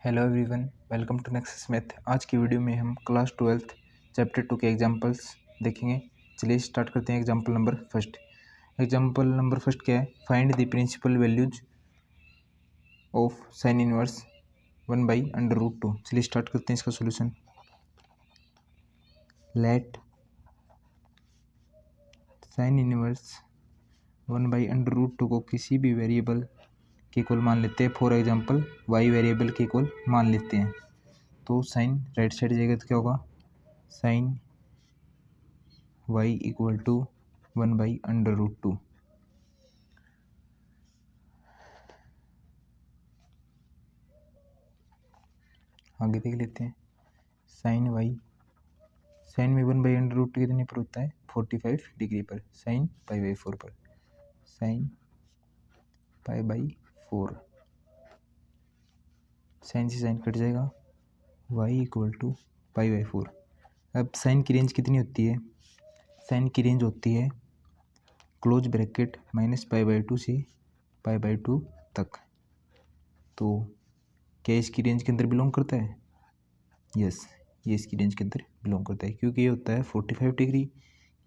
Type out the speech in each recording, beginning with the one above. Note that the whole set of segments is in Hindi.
Hello everyone, welcome to nexus math. आज की वीडियो में हम क्लास 12th चैप्टर 2 के एग्जांपल्स देखेंगे। चलिए स्टार्ट करते हैं। एग्जांपल नंबर फर्स्ट क्या है? Find the principal values of sine inverse 1/√2। चलिए स्टार्ट करते हैं इसका सॉल्यूशन। लेट साइन इनवर्स 1/√2 को किसी भी वेरिएबल के इक्वल मान लेते हैं। फॉर एग्जांपल y वेरिएबल के इक्वल मान लेते हैं, तो साइन राइट साइड जाएगा तो क्या होगा? Sine y equal to 1/√2। आगे देख लेते हैं। साइन में 1/√2 कितने पर होता है? 45 डिग्री पर। साइन π/4 पर। साइन π/4, साइन से साइन कट जाएगा। y equal to π/4। अब साइन की रेंज कितनी होती है? साइन की रेंज होती है क्लोज ब्रैकेट -π/2 से π/2 तक। तो क्या इसकी रेंज के अंदर बिलोंग करता है? यस, ये इसकी रेंज के अंदर बिलोंग करता है, क्योंकि ये होता है 45 डिग्री,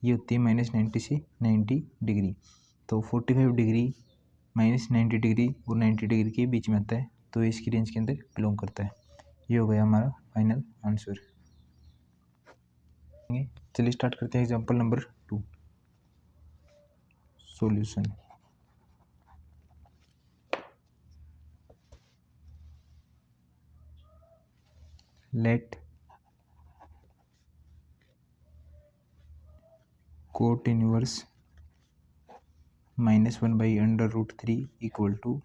ये होती है -90 से 90 डिग्री। तो 45 डिग्री -90 डिग्री और 90 डिग्री के बीच में आता है, तो इसकी रेंज के अंदर बिलोंग करता है। ये हो गया हमारा फाइनल आंसर। चलिए स्टार्ट करते हैं example number 2। Solution. Let cot inverse -1/√3 equal to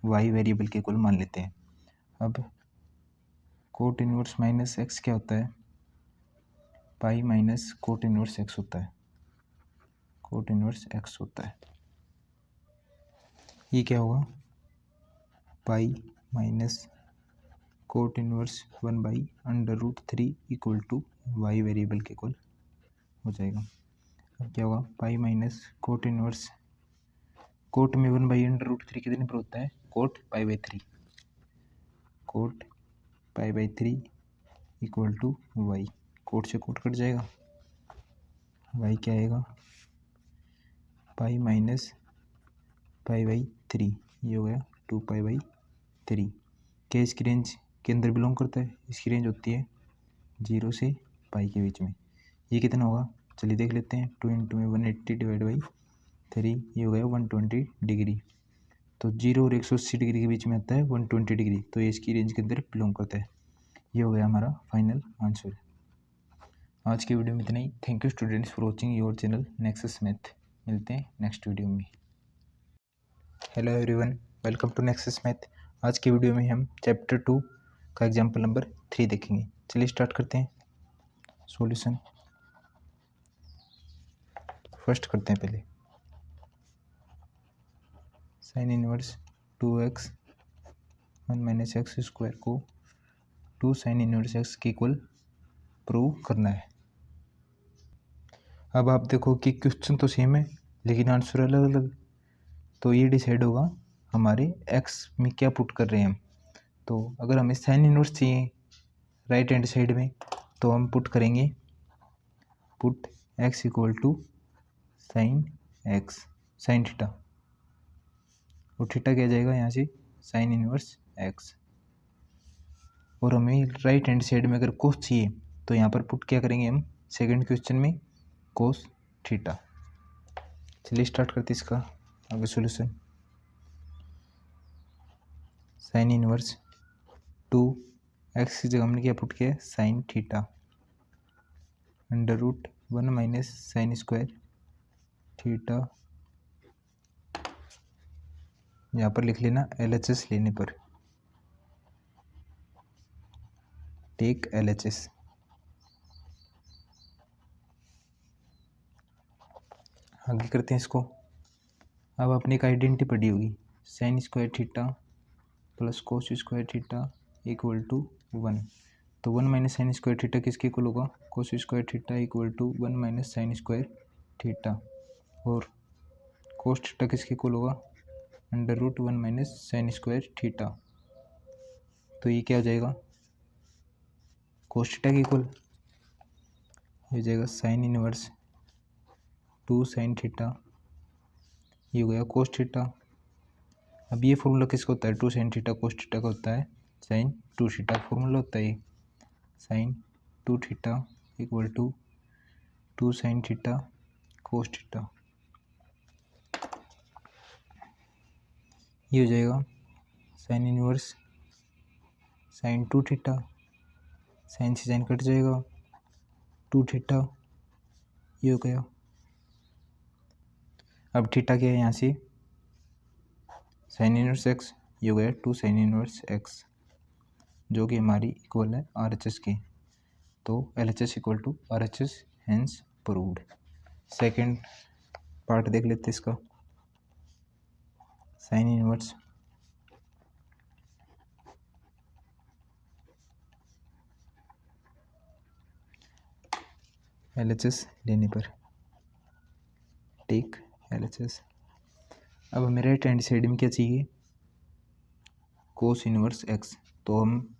y variable के इक्वल मान लेते हैं। अब कोट इनवर्स माइनस एक्स क्या होता है? पाई माइनस कोट इनवर्स एक्स होता है। कोट इनवर्स एक्स होता है। ये क्या होगा? Pi minus cot inverse 1/√3 equal to y variable के इक्वल हो जाएगा। अब क्या होगा? Pi minus cot inverse, cot में 1/√3 कितने पर होता है? Cot π/3। Cot π/3 equal to y. Cot से कोट कट जाएगा। वाई क्या आएगा? पाई माइनस π/3, ये हो गया 2π/3। क्या इसकी रेंज के अंदर बिलोंग करता है? इसकी रेंज होती है 0 से पाई के बीच में। ये कितना होगा? चलिए देख लेते हैं। 2 × में 180 डिवाइड बाई 3, ये हो गया 120 डिग्री। तो 0 और 180 डिग्री के बीच में आता है 120 डिग्री, तो ये इसकी रेंज के अंदर बिलोंग करता है। ये हो गया हमारा फाइनल आंसर। आज की वीडियो में इतना ही। Thank you students for watching your channel Nexus Math. मिलते हैं नेक्स्ट वीडियो में। Hello everyone, welcome to nexus math. आज की वीडियो में हम चैप्टर 2 का एग्जाम्पल नंबर 3 देखेंगे। चलिए स्टार्ट करते हैं सॉल्यूशन। फर्स्ट करते हैं पहले। साइन इनवर्स 2x 1 - x² को 2 साइन इनवर्स x के इक्वल प्रूव करना है। अब आप देखो कि क्वेश्चन तो सेम है लेकिन आंसर अलग अलग, तो ये डिसाइड होगा हमारे x में क्या पुट कर रहे हैं हम। तो अगर हमें साइन इनवर्स चाहिए राइट हैंड साइड में, तो हम पुट करेंगे put x equal to sine x, sine theta, और थीटा क्या जाएगा यहाँ से? Sine inverse x। और हमें राइट हैंड साइड में अगर कोस चाहिए तो यहाँ पर पुट क्या करेंगे हम? सेकंड क्वेश्चन में कोस थीटा। चलिए स्टार्ट करते इसका आगे सॉल्यूशन। साइन इनवर्स 2x की जगह हमने क्या पुट किया है? Sine theta √1 - sine square theta. यहाँ पर लिख लेना LHS लेने पर, टेक LHS। आगे करते हैं इसको। अब आपने एक आइडेंटिटी पढ़ी होगी, sine square theta plus cos square theta equal to 1। तो 1 - साइन स्क्वायर थीटा किसके इक्वल होगा? Cos square theta equal to 1 - sine square theta. और कोस थीटा किसके इक्वल होगा? √1 - साइन स्क्वायर थीटा। तो ये क्या हो जाएगा, कोस थीटा के इक्वल हो जाएगा साइन इनवर्स 2 साइन थीटा, ये हो गया कोस थीटा। अब ये फॉर्मूला किसका होता है, 2 साइन थीटा कोस थीटा का होता है, साइन 2 थीटा का फॉर्मूला होता है, sine 2 theta equal to 2 sine theta cos theta. ये हो जाएगा sine inverse sine 2 theta, sine से साइन कट जाएगा, 2 थीटा, ये हो गया। अब थीटा क्या है यहाँ से, साइन इनवर्स एक्स, ये हो गया 2 साइन इनवर्स एक्स, जो कि हमारी इक्वल है RHS की। तो LHS equal to RHS, hence proved. Second part देख लेते इसका, साइन इनवर्स LHS लेने पर, टेक LHS। अब हमें राइट हैंड साइड में क्या चाहिए, कोस इनवर्स एक्स, तो हम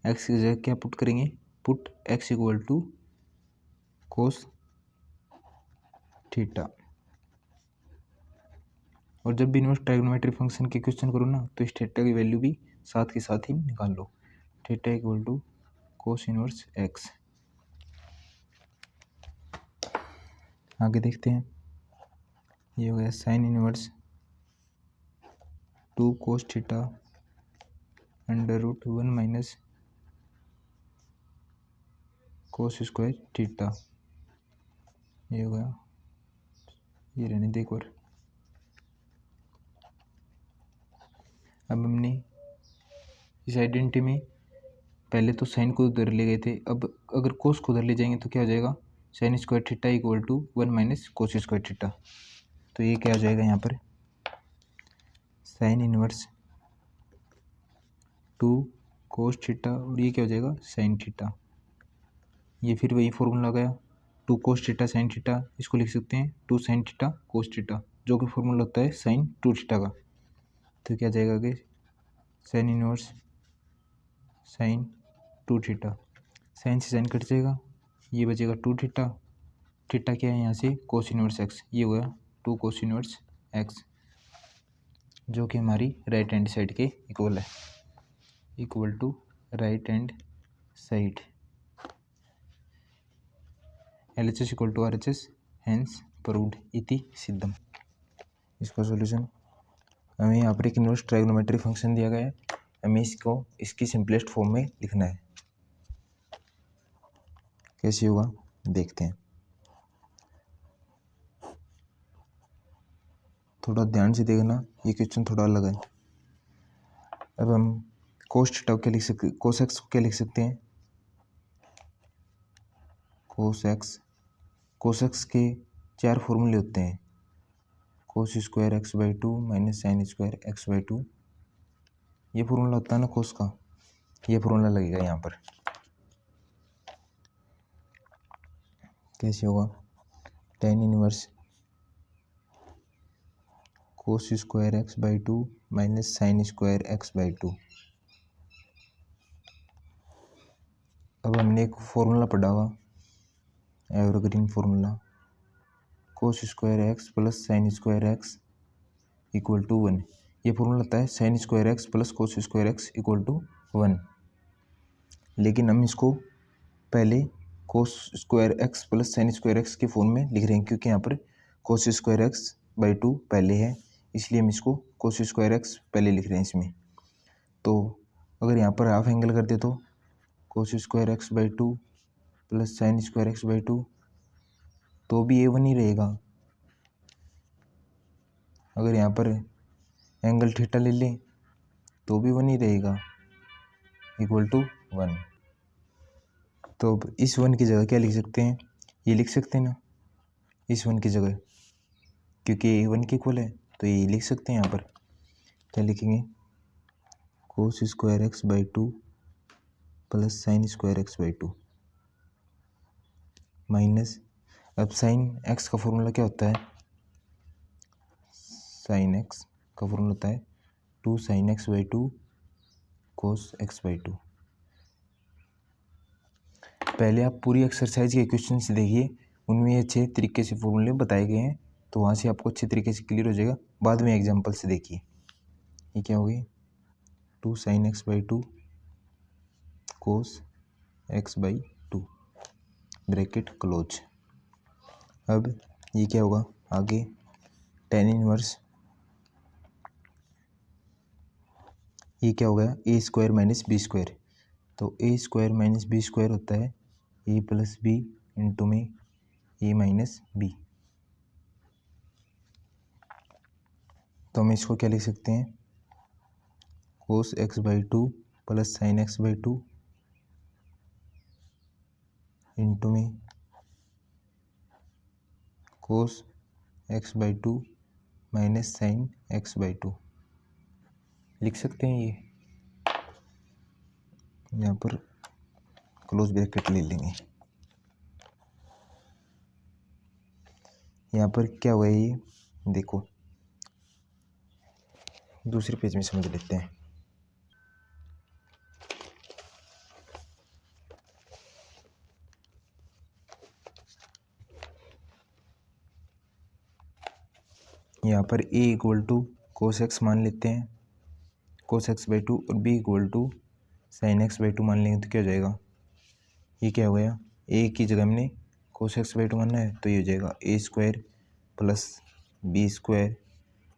एक्स की जगह क्या पुट करेंगे, put x equal to cos theta. और जब भी इनवर्स ट्राइगोनोमेट्रिक फंक्शन के क्वेश्चन करो ना, तो इस थीटा की वैल्यू भी साथ के साथ ही निकाल लो, theta equal to cos inverse x. आगे देखते हैं, ये हो गया sine inverse 2 cos theta under root 1 minus cos square theta, ये हो गया, ये रहने दे एक बार। अब हमने इस आइडेंटिटी में पहले तो साइन को उधर ले गए थे, अब अगर कोस को उधर ले जाएंगे तो क्या हो जाएगा, sine square theta equal to 1 minus cos square theta. तो ये क्या हो जाएगा यहाँ पर, साइन इनवर्स 2 कोस थीटा, और ये क्या हो जाएगा साइन थीटा। ये फिर वही फॉर्मूला गया, 2 कोस थीटा साइन थीटा, इसको लिख सकते हैं 2 साइन थीटा कोस थीटा, जो कि फॉर्मूला होता है साइन 2 थीटा का। तो क्या जाएगा आगे, sine inverse sine 2 theta, sine से साइन कट जाएगा, ये बचेगा 2 थीटा, थीटा क्या है यहाँ से कोस इनवर्स एक्स, ये हो गया 2 कोस इनवर्स एक्स, जो कि हमारी राइट हैंड साइड के इक्वल है, equal to right hand side, LHS equal to RHS, hence proved इति सिद्धम। इसका सॉल्यूशन, हमें यहाँ पर एक इनवर्स ट्राइगोनोमेट्रिक फंक्शन दिया गया है, हमें इसको इसकी सिंपलेस्ट फॉर्म में लिखना है। कैसे होगा देखते हैं, थोड़ा ध्यान से देखना, ये क्वेश्चन थोड़ा अलग है। अब हम कोस थीटा क्या लिख सकते, कोस एक्स को क्या लिख सकते हैं, कोस एक्स के 4 फॉर्मूले होते हैं, कोस square x by 2 minus sine square x by 2, ये फॉर्मूला होता है ना कोस का, ये फॉर्मूला लगेगा यहाँ पर। कैसे होगा, tan inverse cos square x by 2 minus sine square x by 2। अब हमने एक फॉर्मूला पढ़ा हुआ, evergreen formula, cos square x plus sine square x equal to 1, ये फॉर्मूला होता है sine square x plus cos square x equal to 1। लेकिन हम इसको पहले cos square x plus sine square x के फॉर्म में लिख रहे हैं, क्योंकि यहाँ पर कोस स्क्वायर एक्स बाई 2 पहले है, इसलिए हम इसको कोस स्क्वायर एक्स पहले लिख रहे हैं इसमें। तो अगर यहाँ पर हाफ एंगल कर दे तो कोस square x by 2 plus sine square x by 2, तो भी A1 ही रहेगा। अगर यहाँ पर एंगल थीटा ले लें तो भी 1 ही रहेगा, इक्वल टू 1। तो अब इस 1 की जगह क्या लिख सकते हैं, ये लिख सकते हैं ना इस 1 की जगह, क्योंकि ये 1 के इक्वल है, तो ये लिख सकते हैं। यहाँ पर क्या लिखेंगे, कोस square x by 2 plus sine square x by 2 minus, अब साइन एक्स का फॉर्मूला क्या होता है, साइन एक्स का फॉर्मूला होता है 2 sign x by 2 cos x by to. पहले आप पूरी एक्सरसाइज के क्वेश्चन से देखिए, उनमें अच्छे तरीके से फॉर्मूले बताए गए हैं, तो वहाँ से आपको अच्छे तरीके से क्लियर हो जाएगा। बाद में एग्जाम्पल से देखिए। ये क्या हो गई, 2 sin x by two cos x by to, bracket close. अब ये क्या होगा आगे, tan इनवर्स, ये क्या हो गया, ए स्क्वायर माइनस बी स्क्वायर। तो ए स्क्वायर माइनस बी स्क्वायर होता है ए प्लस बी इंटू में ए माइनस बी। तो हम इसको क्या लिख सकते हैं, cos x by two plus sine x by two into में cos x by two minus sine x by two लिख सकते हैं। ये यहाँ पर क्लोज ब्रैकेट ले लेंगे। यहाँ पर क्या हुआ है, ये देखो दूसरे पेज में समझ लेते हैं। यहाँ पर a equal to cos x मान लेते हैं, कोस एक्स बाई टू, और b equal to sine x by two मान लेंगे तो क्या हो जाएगा, ये क्या हो गया, a की जगह हमने कोस एक्स बाई टू मानना है तो ये हो जाएगा a square plus b square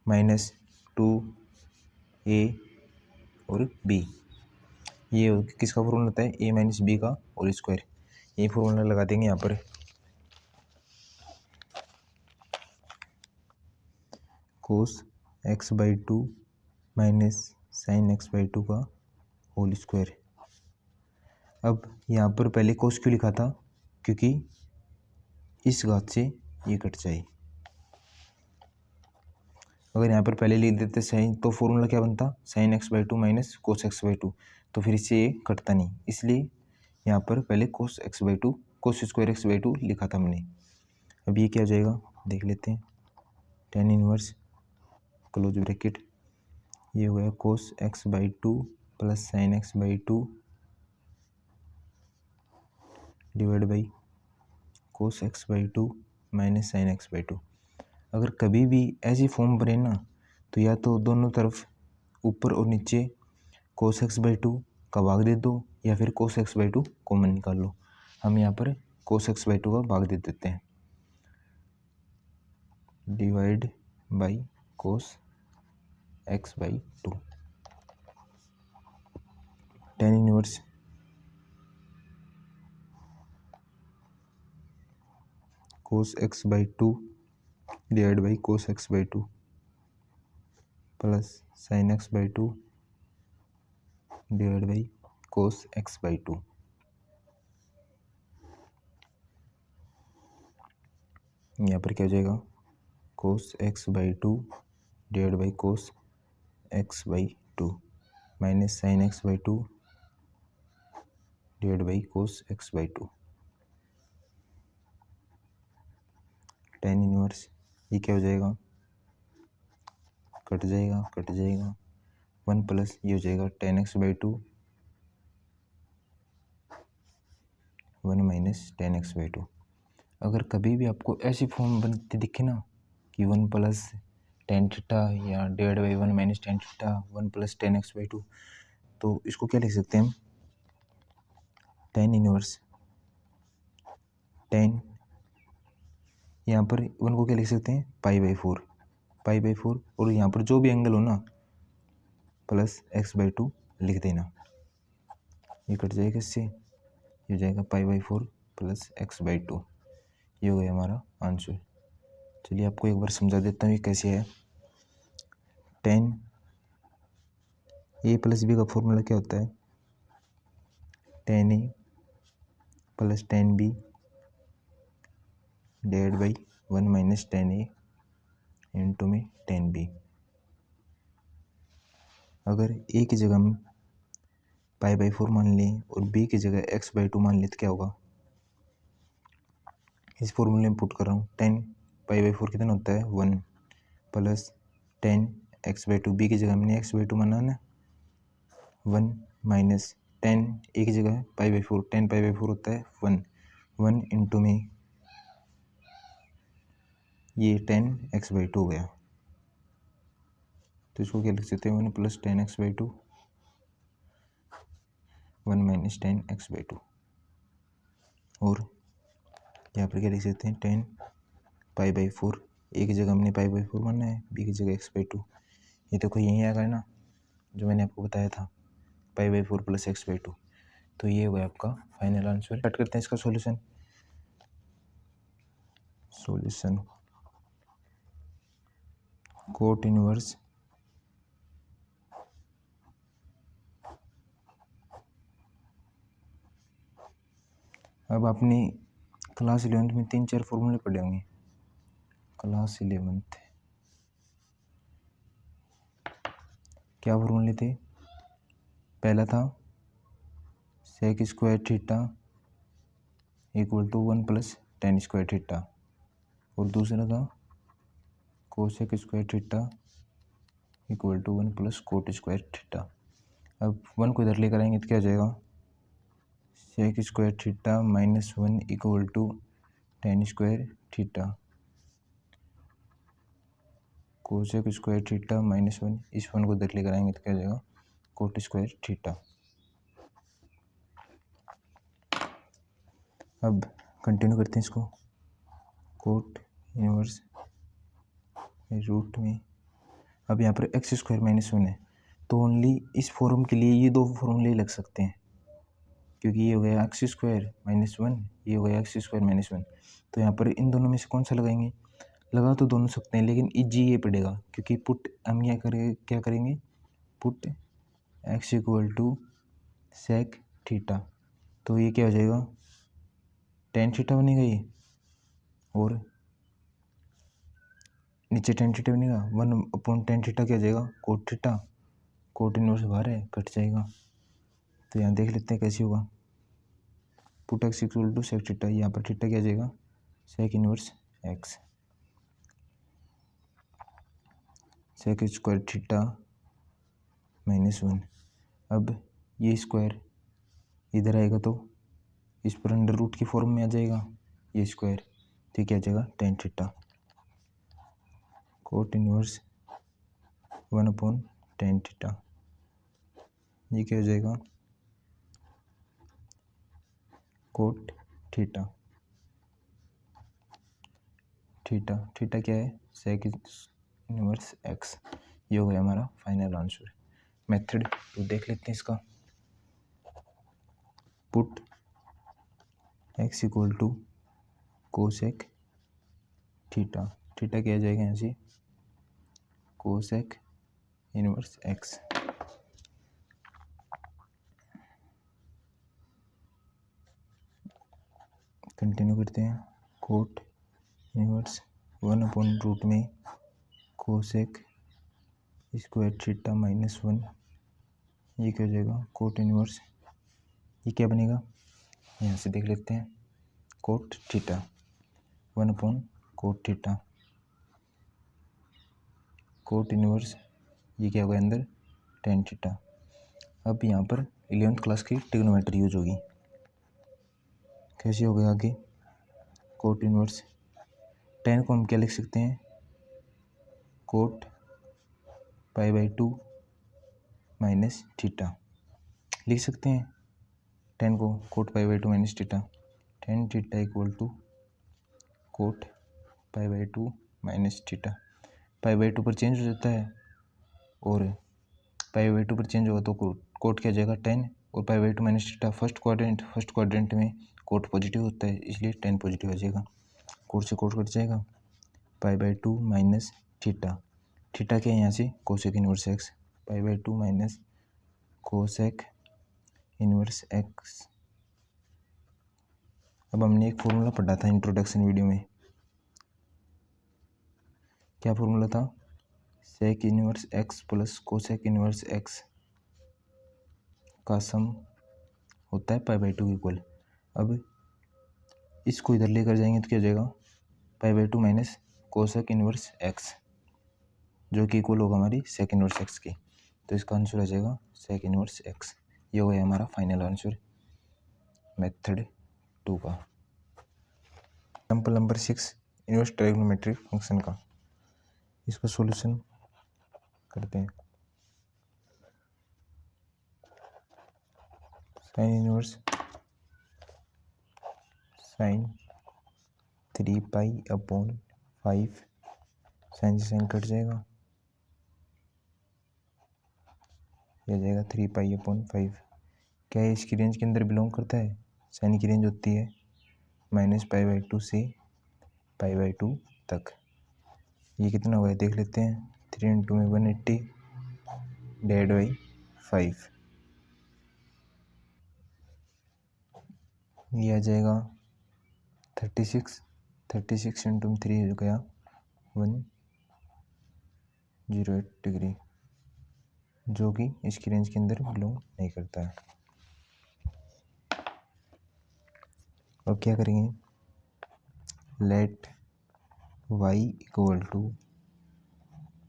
minus 2a और b। ये किसका फॉर्मूला होता है, a माइनस बी का और स्क्वायर। ये फॉर्मूला लगा देंगे यहाँ पर, कोस x by two minus sine x by to का होल स्क्वायर। अब यहाँ पर पहले कोस क्यों लिखा था, क्योंकि इस घात से ये कट जाए। अगर यहाँ पर पहले लिख देते साइन, तो फॉर्मूला क्या बनता, sign x by two minus cos x by to, तो फिर इससे ये कटता नहीं, इसलिए यहाँ पर पहले कोस x by to, cos square x by to लिखा था हमने। अब ये क्या हो जाएगा देख लेते हैं, tan इनवर्स क्लोज ब्रैकेट, ये हो गया कोस x by two plus sine x by to divide by cos x by two minus sine x by to. अगर कभी भी ऐसी फॉर्म बने ना, तो या तो दोनों तरफ ऊपर और नीचे कोस एक्स बाई टू का भाग दे दो, या फिर कोस एक्स बाई टू कॉमन निकाल लो। हम यहाँ पर कोस एक्स बाई टू का भाग दे देते हैं, divide by cos x by to, tan inverse cos x by to divide by cos x by two plus sine x by to divide by cos x by to. यहाँ पर क्या हो जाएगा, कोस x by to divide by cos x by two minus sine x by to divide by cos x by to, tan inverse, ये क्या हो जाएगा, कट जाएगा कट जाएगा, 1 प्लस ये हो जाएगा tan x by to 1 minus tan x by to. अगर कभी भी आपको ऐसी फॉर्म बनती दिखे ना कि 1 प्लस tan थीटा या divide by 1 minus tan theta 1 plus tan x by to, तो इसको क्या लिख सकते हैं हम, tan इनवर्स tan, यहाँ पर 1 को क्या लिख सकते हैं, पाई बाई फोर, और यहाँ पर जो भी एंगल हो ना प्लस एक्स बाई टू लिख देना, ये कट जाएगा इससे, ये हो जाएगा pi by four plus x by to. ये हो गया हमारा आंसर। चलिए आपको एक बार समझा देता हूँ ये कैसे है। tan ए प्लस बी का फॉर्मूला क्या होता है, tan A plus tan B divide by 1 minus tan A into में tan बी। अगर ए की जगह हम पाई बाई फोर मान लें और बी की जगह एक्स बाई टू मान लें तो क्या होगा, इस फॉर्मूले में पुट कर रहा हूँ, tan पाई बाई फोर कितना होता है 1 plus tan x by two, B की जगह हमने एक्स बाई टू माना है ना 1 माइनस 10 एक जगह पाई/4, 10 पाई/4 होता है 1 इंटू में ये 10x/2 हो गया, तो इसको क्या लिख सकते हैं 1 + 10x/2 1 - 10x/2। और यहाँ पर क्या लिख सकते हैं 10 पाई/4, एक जगह हमने पाई/4 मानना है, बी की जगह x/2। ये तो कोई यहीं आएगा ना जो मैंने आपको बताया था पाई/4 + x/2। तो ये हो गया आपका फाइनल आंसर। स्टार्ट करते हैं इसका सॉल्यूशन। कोट इनवर्स अब आपने क्लास 11th में 3-4 फॉर्मूले पढ़े होंगे। क्लास 11th क्या फॉर्मूले थे? पहला था sec square theta = 1 + tan square theta, और दूसरा था cosec square theta = 1 + coat square theta. अब 1 को इधर लेकर आएंगे तो क्या हो जाएगा sec square theta - 1 = tan square theta, cosec square theta -1, इस 1 को इधर लेकर आएंगे तो क्या हो जाएगा कोट स्क्वायर थीटा। अब कंटिन्यू करते हैं इसको। कोट इनवर्स रूट में, अब यहाँ पर x² - 1 है, तो ओनली इस फॉर्म के लिए ये दो फॉर्मूले लग सकते हैं, क्योंकि ये हो गया x² - 1, ये हो गया x² - 1। तो यहाँ पर इन दोनों में से कौन सा लगाएंगे? लगा तो दोनों सकते हैं, लेकिन इजी ये पड़ेगा, क्योंकि पुट हम क्या करेंगे पुट x = sec थीटा, तो ये क्या हो जाएगा tan थीटा बनेगा ये, और नीचे tan थीटा बनेगा 1/tan थीटा क्या हो जाएगा कोट थीटा, कोट इनवर्स बाहर है कट जाएगा। तो यहाँ देख लेते हैं कैसे होगा। पुट x = sec थीटा, यहाँ पर थीटा क्या आ जाएगा sec inverse x, sec square theta -1। अब ये स्क्वायर इधर आएगा तो इस पर अंडर रूट की फॉर्म में आ जाएगा ये स्क्वायर, तो क्या आ जाएगा tan theta, cot inverse 1/tan theta, ये क्या हो जाएगा कोट थीटा। थीटा क्या है sec इनवर्स x। ये हो गया हमारा फाइनल आंसर। मेथड तो देख लेते हैं इसका। Put x = cosec theta, theta क्या आ जाएगा यहाँ से कोसेक इनवर्स x। कंटिन्यू करते हैं। कोट इनवर्स 1/रूट में कोसेक स्क्वायर थीटा -1, ये क्या हो जाएगा कोट इनवर्स, ये क्या बनेगा यहाँ से देख लेते हैं कोट थीटा 1/कोट थीटा, कोट इनवर्स ये क्या होगा अंदर tan थीटा। अब यहाँ पर 11th क्लास की ट्रिग्नोमेट्री यूज होगी। कैसे होगा आगे कोट इनवर्स tan को हम क्या लिख सकते हैं कोट π/2 माइनस थीटा लिख सकते हैं। tan को cot π/2 minus theta, tan theta = cot π/2 minus theta. π/2 पर चेंज हो जाता है, और π/2 पर चेंज होगा तो कोट क्या जाएगा tan, और π/2 माइनस थीटा फर्स्ट क्वाड्रेंट में कोट पॉजिटिव होता है, इसलिए tan पॉजिटिव आ जाएगा, कोट से कोट कट जाएगा π/2 माइनस थीटा। थीटा क्या है यहाँ से cosec inverse x, π/2 minus cosec inverse x। अब हमने एक फॉर्मूला पढ़ा था इंट्रोडक्शन वीडियो में, क्या फॉर्मूला था sec inverse x plus cosec inverse x का सम होता है π/2 के इक्वल। अब इसको इधर लेकर जाएंगे तो क्या हो जाएगा π/2 माइनस कोसेक इनवर्स x, जो कि इक्वल होगा हमारी सेक इनवर्स x की। तो इसका आंसर आ जाएगा सेक इनवर्स x। ये हो गया हमारा फाइनल आंसर मेथड 2 का। Example number 6 inverse trigonometric function का, इसका सॉल्यूशन करते हैं। साइन इनवर्स साइन 3π/5, साइन से साइन कट जाएगा, ये जाएगा 3π/5। क्या ये इसकी रेंज के अंदर बिलोंग करता है? साइन की रेंज होती है -π/2 से π/2 तक। ये कितना हुआ है देख लेते हैं। 3 × 180 /5, ये आ जाएगा 36 × 3 हो गया 108 डिग्री, जो कि इसकी रेंज के अंदर बिलोंग नहीं करता है। अब क्या करेंगे, let y =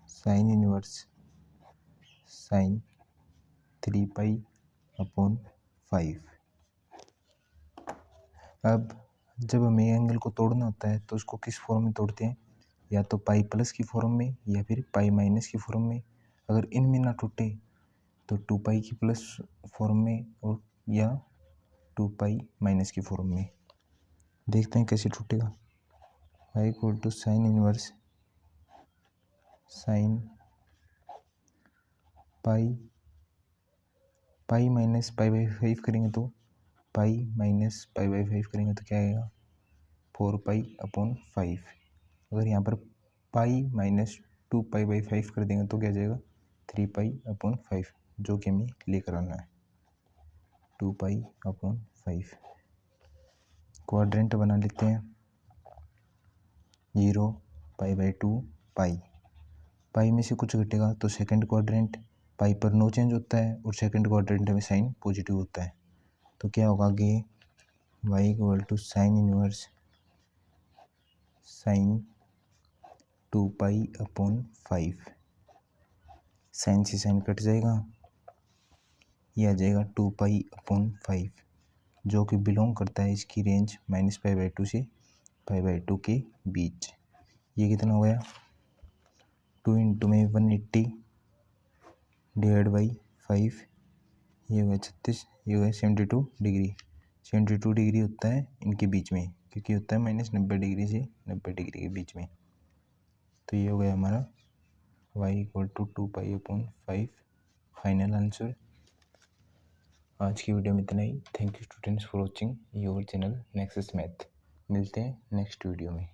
sine inverse sine 3π/5। अब जब हमें एंगल को तोड़ना होता है तो उसको किस फॉर्म में तोड़ते हैं, या तो π+ की फॉर्म में या फिर π- की फॉर्म में। अगर इनमें ना टूटे तो 2π की प्लस फॉर्म में और या 2π- की फॉर्म में। देखते हैं कैसे टूटेगा। y = साइन इनवर्स साइन π-π/5 करेंगे तो π-π/5 करेंगे तो क्या आएगा 4π/5। अगर यहाँ पर π-2π/5 कर देंगे तो क्या जाएगा 3π/5, जो कि हमें लेकर आना है 2π/5। क्वाड्रेंट बना लेते हैं 0 π/2 पाई में से कुछ घटेगा तो सेकंड क्वाड्रेंट पाई पर नो चेंज होता है और सेकंड क्वाड्रेंट में साइन पॉजिटिव होता है। तो क्या होगा आगे y = sine inverse sine 2π/5, sine से साइन कट जाएगा, यह आ जाएगा 2π/5, जो कि बिलोंग करता है इसकी रेंज -π/2 से π/2 के बीच। ये कितना हो गया 2 × 180 /5, ये हो गया 36, ये हो गया 72 डिग्री। 72 डिग्री होता है इनके बीच में, क्योंकि होता है -90 डिग्री से 90 डिग्री के बीच में। तो ये हो गया हमारा y = 2π/5 फाइनल आंसर। आज की वीडियो में इतना ही। Thank you students for watching your channel Nexus Math. मिलते हैं नेक्स्ट वीडियो में।